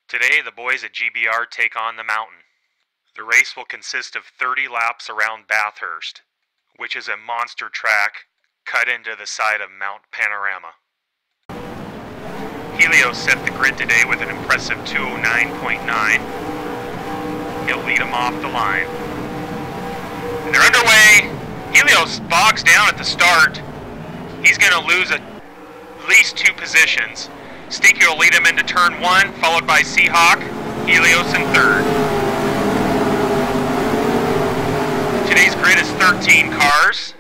Today, the boys at GBR take on the mountain. The race will consist of 30 laps around Bathurst, which is a monster track cut into the side of Mount Panorama. Helios set the grid today with an impressive 209.9. He'll lead them off the line. And they're underway. Helios bogs down at the start. He's going to lose at least 2 positions. Stinky will lead him into turn 1, followed by Seahawk, Helios in 3rd. Today's grid is 13 cars.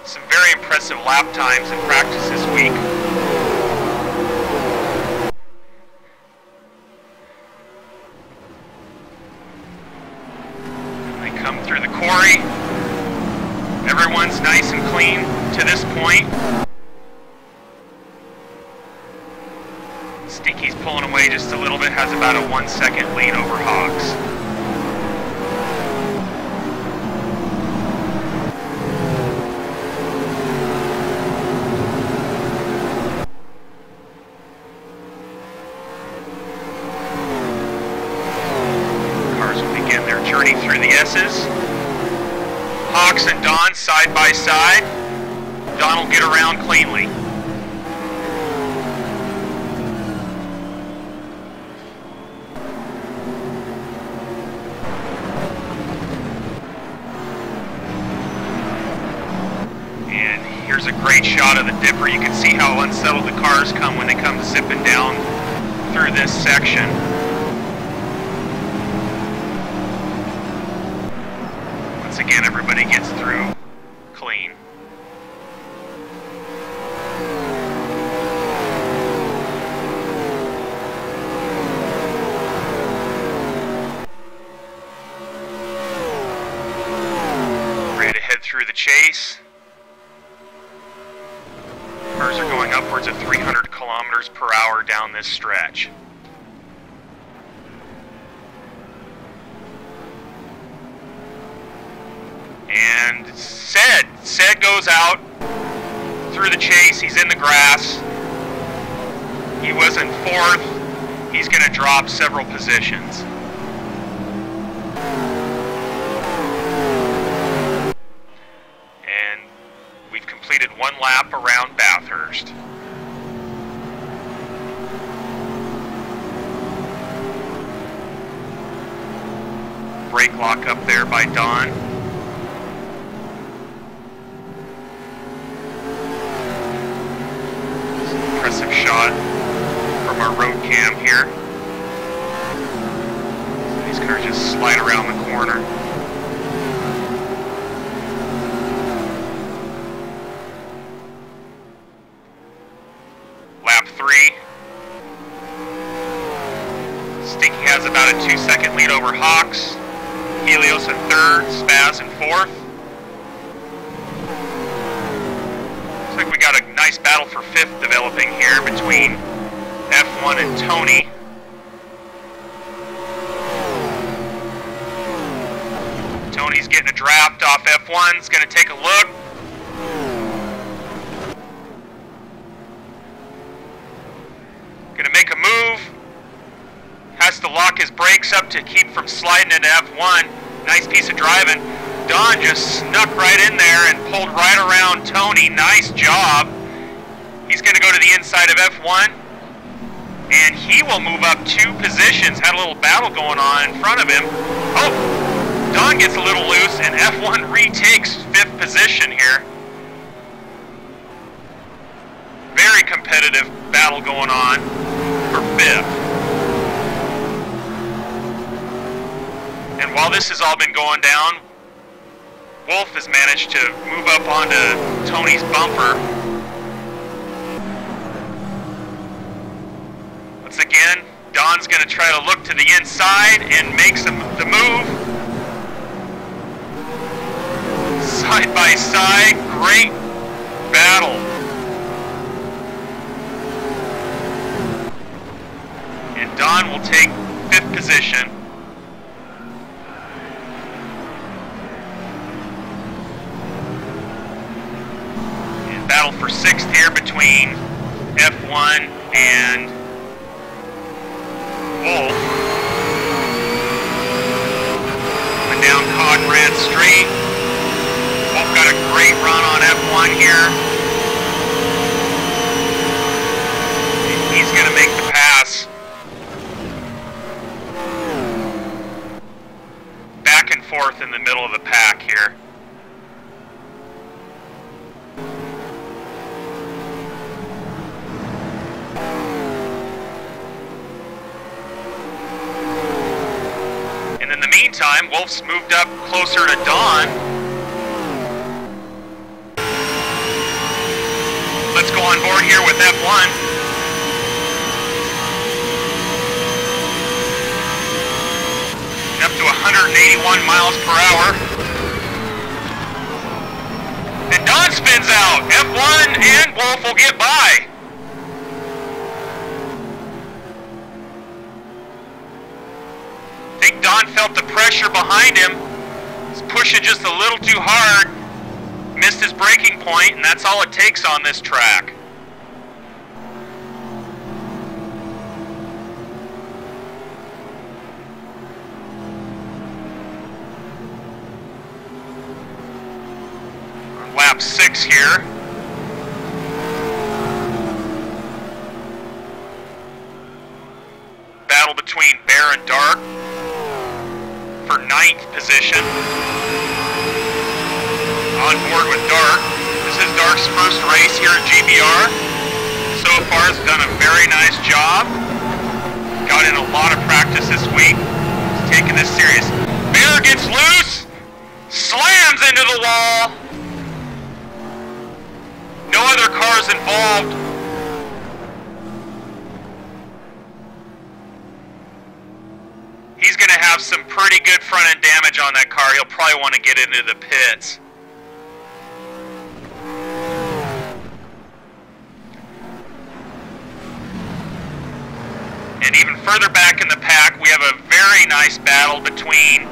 Some very impressive lap times in practice this week. They come through the quarry. Everyone's nice and clean to this point. Stinky's pulling away just a little bit, has about a 1 second lead over Hogs. Cars will begin their journey through the S's. Hawks and Don side by side. Don will get around cleanly. Here's a great shot of the dipper. You can see how unsettled the cars come when they come zipping down through this section. Once again, everybody gets through clean. Ready to head through the chase. Cars are going upwards of 300 kilometers per hour down this stretch. And Sed goes out through the chase. He's in the grass. He was in 4th. He's going to drop several positions. We've completed 1 lap around Bathurst. Brake lock up there by Don. Impressive shot from our road cam here. These cars just slide around the corner. Lap 3. Stinky has about a 2 second lead over Hawks. Helios in 3rd, Spaz in 4th. Looks like we got a nice battle for 5th developing here between F1 and Tony. Tony's getting a draft off F1, is going to take a look. Gonna make a move. Has to lock his brakes up to keep from sliding into F1. Nice piece of driving. Don just snuck right in there and pulled right around Tony. Nice job. He's gonna go to the inside of F1. And he will move up 2 positions. Had a little battle going on in front of him. Oh! Don gets a little loose and F1 retakes 5th position here. Very competitive battle going on for 5th. And while this has all been going down, Wolf has managed to move up onto Tony's bumper. Once again, Don's going to try to look to the inside and make the move. Side by side, great battle. And Don will take 5th position. And battle for 6th here between F1 and Wolf. And down Conrad Street. Wolf got a great run on F1 here. He's going to make the pass. Back and forth in the middle of the pack here. And in the meantime, Wolf's moved up closer to Don. Let's go on board here with F1. Up to 181 miles per hour. And Don spins out. F1 and Wolf will get by. I think Don felt the pressure behind him. He's pushing just a little too hard. Missed his braking point, and that's all it takes on this track. Lap 6 here. Battle between Bear and Dark for 9th position. On board with Dark. This is Dark's first race here at GBR. So far has done a very nice job. Got in a lot of practice this week. He's taking this serious. Bear gets loose. Slams into the wall. No other cars involved. He's going to have some pretty good front end damage on that car. He'll probably want to get into the pits. And even further back in the pack, we have a very nice battle between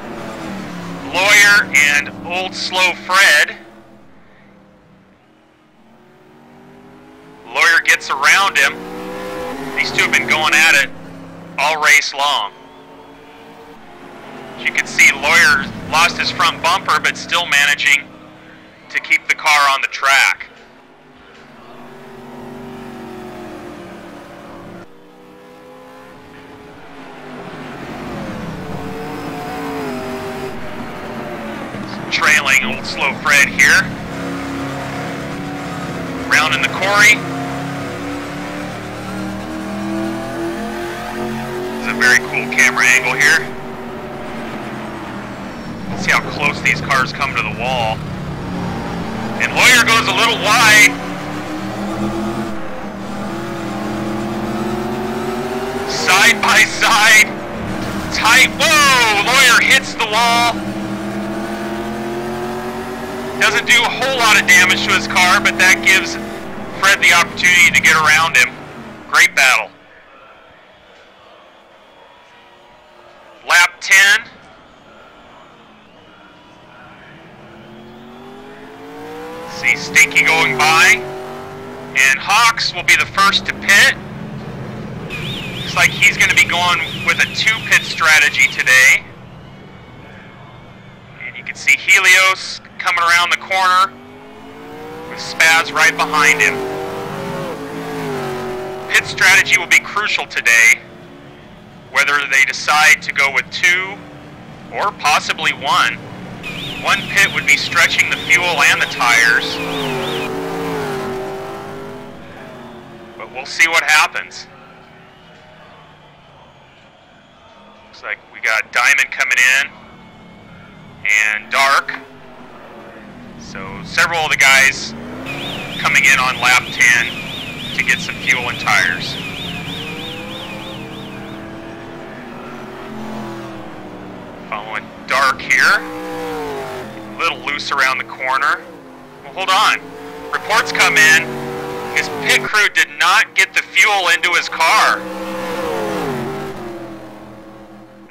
Lawyer and Old Slow Fred. Lawyer gets around him. These two have been going at it all race long. As you can see, Lawyer lost his front bumper, but still managing to keep the car on the track. Trailing Old Slow Fred here. Round in the quarry. A very cool camera angle here. See how close these cars come to the wall. And Lawyer goes a little wide. Side by side. Tight. Whoa! Lawyer hits the wall. Doesn't do a whole lot of damage to his car, but that gives Fred the opportunity to get around him. Great battle. Lap 10. See Stinky going by. And Hawks will be the first to pit. Looks like he's going to be going with a 2-pit strategy today. And you can see Helios coming around the corner with Spaz right behind him. Pit strategy will be crucial today. Whether they decide to go with 2 or possibly 1. 1 pit would be stretching the fuel and the tires. But we'll see what happens. Looks like we got Diamond coming in and Dark. So several of the guys coming in on lap 10 to get some fuel and tires. Following Dark here. A little loose around the corner. Well, hold on. Reports come in. His pit crew did not get the fuel into his car.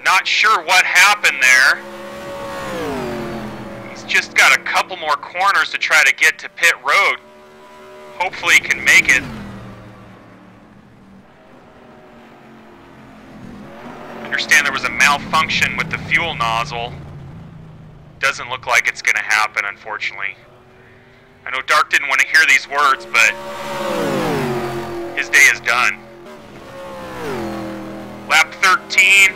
Not sure what happened there. He's just got a couple more corners to try to get to pit road. Hopefully he can make it. Understand there was a malfunction with the fuel nozzle. Doesn't look like it's going to happen, unfortunately. I know Dark didn't want to hear these words, but his day is done. Lap 13.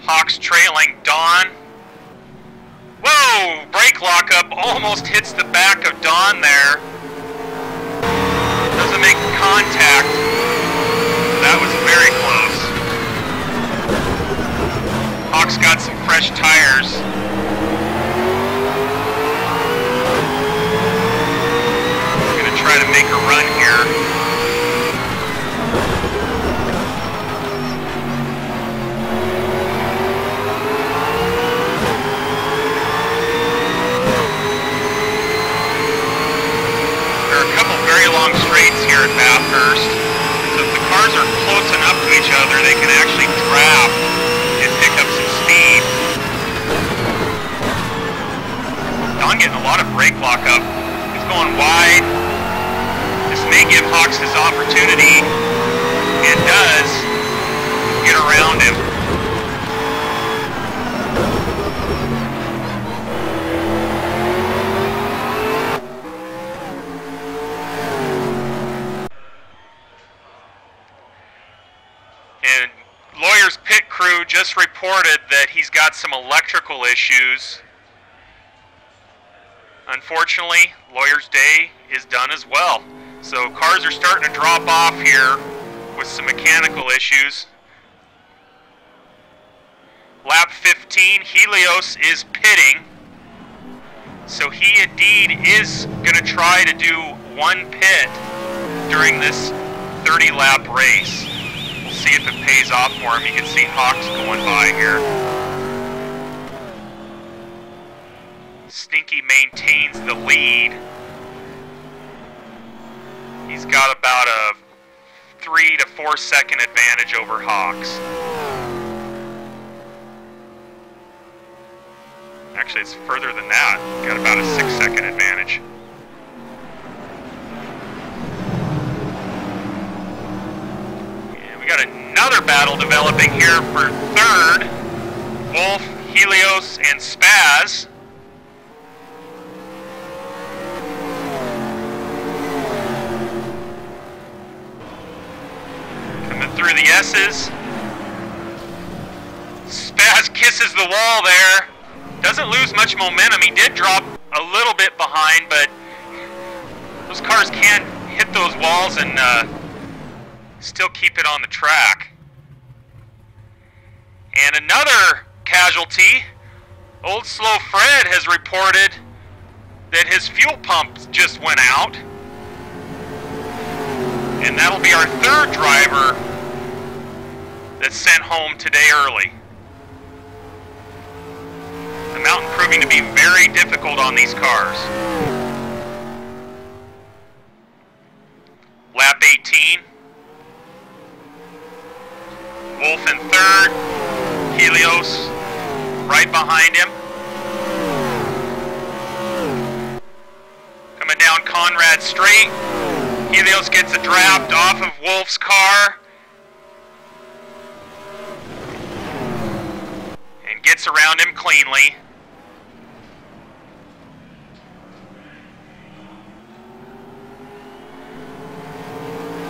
Hawks trailing Don. Whoa! Brake lockup almost hits the back of Don there. Doesn't make contact. That was very close. Hawks got some fresh tires. Gonna try to make a run here. Very long straights here at Bathurst, so if the cars are close enough to each other, they can actually draft and pick up some speed. Don getting a lot of brake lockup. He's going wide. This may give Hawks his opportunity, and does get around him. And Lawyer's pit crew just reported that he's got some electrical issues. Unfortunately, Lawyer's day is done as well. So cars are starting to drop off here with some mechanical issues. Lap 15, Helios is pitting. So he indeed is going to try to do one pit during this 30-lap race. See if it pays off for him. You can see Hawks going by here. Stinky maintains the lead. He's got about a 3 to 4 second advantage over Hawks. Actually, it's further than that. Got about a 6-second advantage. We got another battle developing here for third. Wolf, Helios, and Spaz. Coming through the S's. Spaz kisses the wall there. Doesn't lose much momentum. He did drop a little bit behind, but those cars can't hit those walls and still keep it on the track. And another casualty, Old Slow Fred has reported that his fuel pump just went out. And that'll be our third driver that's sent home today early. The mountain proving to be very difficult on these cars. Lap 18. Wolf in third, Helios right behind him. Coming down Conrad straight, Helios gets a draft off of Wolf's car and gets around him cleanly.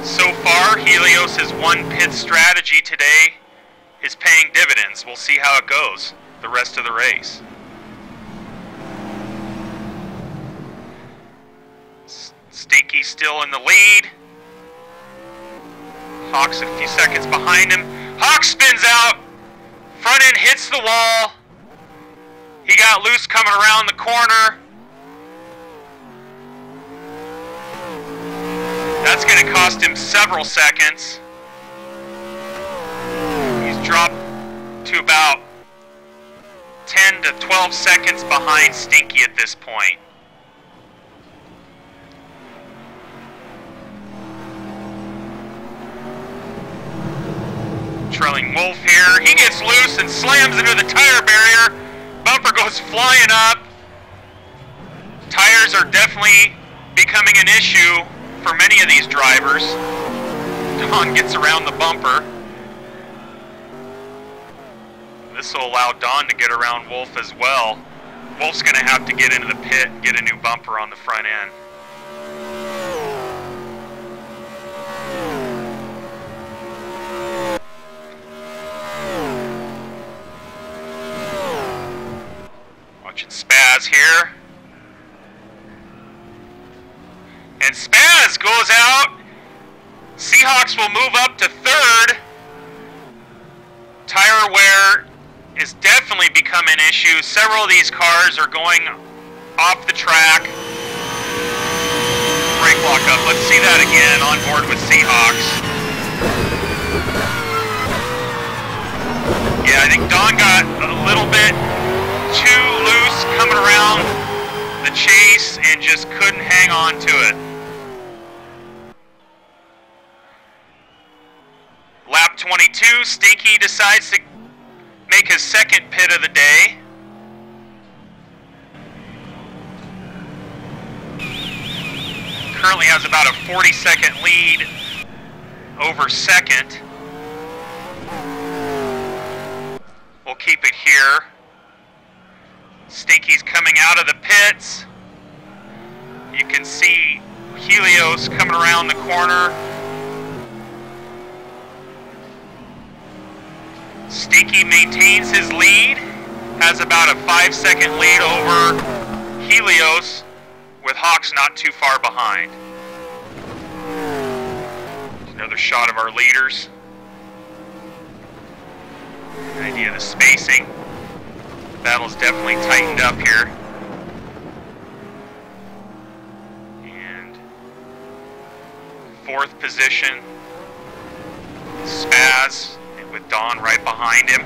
So far, Helios' one pit strategy today is paying dividends. We'll see how it goes the rest of the race. Stinky still in the lead. Hawks a few seconds behind him. Hawk spins out. Front end hits the wall. He got loose coming around the corner. That's going to cost him several seconds. He's dropped to about 10 to 12 seconds behind Stinky at this point. Trailing Wolf here. He gets loose and slams into the tire barrier. Bumper goes flying up. Tires are definitely becoming an issue for many of these drivers. Don gets around the bumper. This will allow Don to get around Wolf as well. Wolf's going to have to get into the pit and get a new bumper on the front end. Watching Spaz here. And Spaz goes out. Seahawks will move up to third. Tire wear is definitely become an issue. Several of these cars are going off the track. Brake lock up. Let's see that again on board with Seahawks. Yeah, I think Don got a little bit too loose coming around the chase and just couldn't hang on to it. Lap 22, Stinky decides to make his second pit of the day. Currently has about a 40-second lead over second. We'll keep it here. Stinky's coming out of the pits. You can see Helios coming around the corner. Stinky maintains his lead, has about a 5-second lead over Helios, with Hawks not too far behind. Another shot of our leaders. An idea of the spacing. The battle's definitely tightened up here. And fourth position, Spaz, with Don right behind him.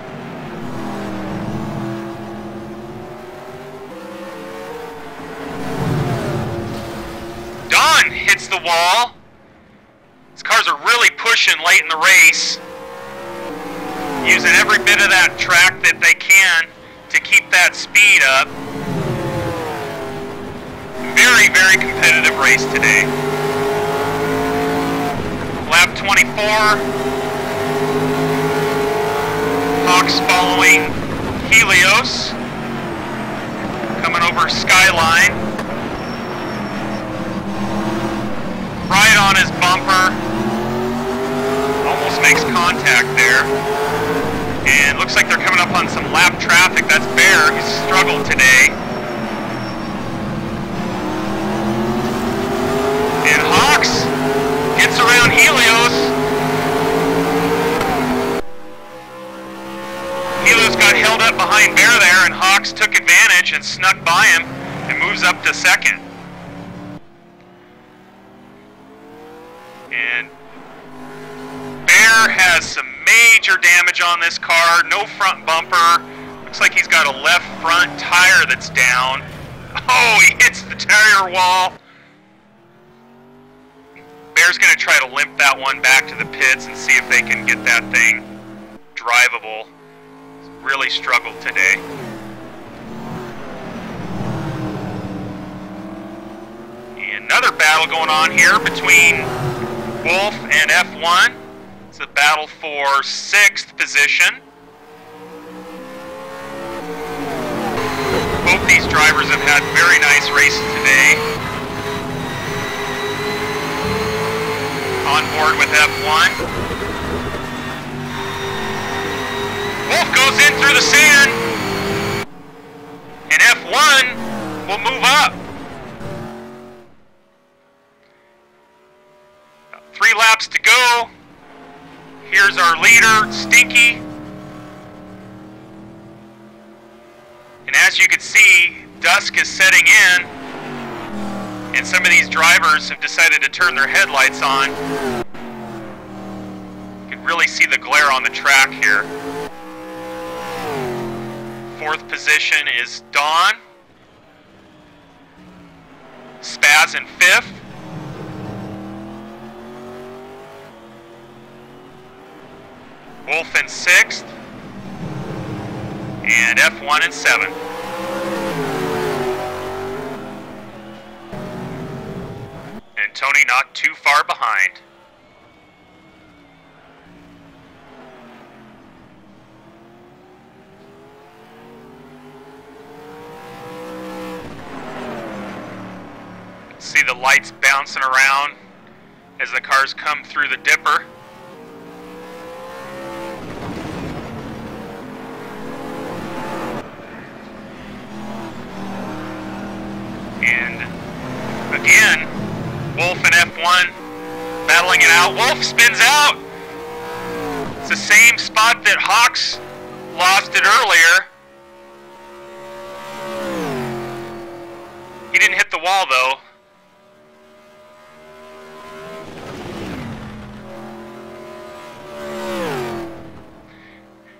Don hits the wall. These cars are really pushing late in the race, using every bit of that track that they can to keep that speed up. Very, very competitive race today. Lap 24. Hawks following Helios, coming over Skyline. Right on his bumper, almost makes contact there. And looks like they're coming up on some lap traffic. That's Bear, he's struggled today. And Hawks gets around Helios. Helios got held up behind Bear there, and Hawks took advantage and snuck by him and moves up to second. And Bear has some major damage on this car, no front bumper. Looks like he's got a left front tire that's down. Oh, he hits the tire wall. Bear's going to try to limp that one back to the pits and see if they can get that thing drivable. Really struggled today. And another battle going on here between Wolf and F1. It's a battle for 6th position. Both these drivers have had very nice races today. On board with F1. Wolf goes in through the sand, and F1 will move up. About 3 laps to go. Here's our leader, Stinky. And as you can see, dusk is setting in, and some of these drivers have decided to turn their headlights on. You can really see the glare on the track here. 4th position is Dawn. Spaz in 5th. Wolf in 6th. And F1 in 7th. And Tony not too far behind. See the lights bouncing around as the cars come through the dipper. And again, Wolf and F1 battling it out. Wolf spins out. It's the same spot that Hawks lost it earlier. He didn't hit the wall though.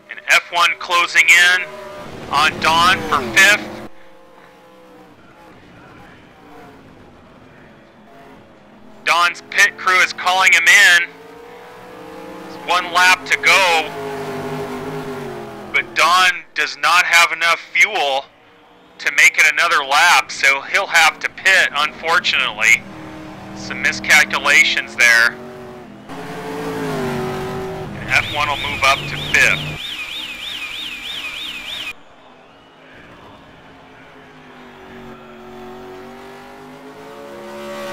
And F1 closing in on Don for 5th. Don's pit crew is calling him in. There's 1 lap to go, but Don does not have enough fuel to make it another lap, so he'll have to pit, unfortunately. Some miscalculations there. And F1 will move up to 5th.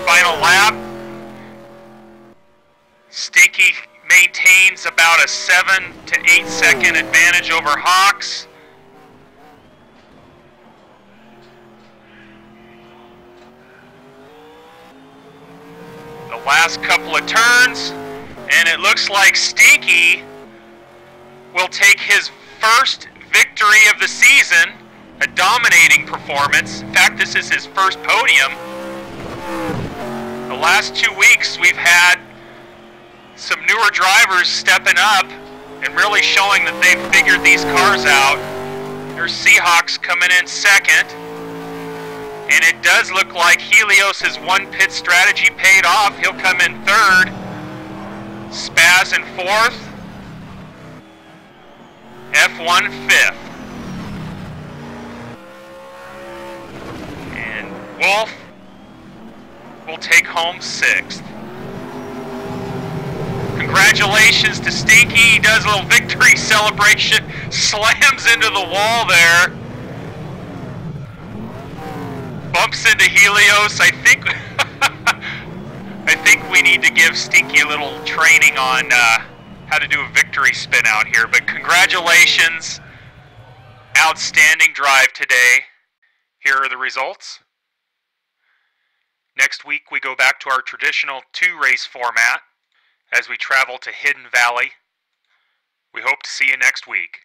Final lap. Stinky maintains about a 7 to 8 second advantage over Hawks. The last couple of turns, and it looks like Stinky will take his first victory of the season, a dominating performance. In fact, this is his first podium. The last 2 weeks we've had some newer drivers stepping up and really showing that they've figured these cars out. There's Seahawks coming in 2nd. And it does look like Helios' 1 pit strategy paid off. He'll come in 3rd. Spaz in 4th. F1 5th. And Wolf will take home 6th. Congratulations to Stinky. He does a little victory celebration, slams into the wall there, bumps into Helios. I think we need to give Stinky a little training on how to do a victory spin out here. But congratulations, outstanding drive today. Here are the results. Next week we go back to our traditional 2-race format as we travel to Hidden Valley. We hope to see you next week.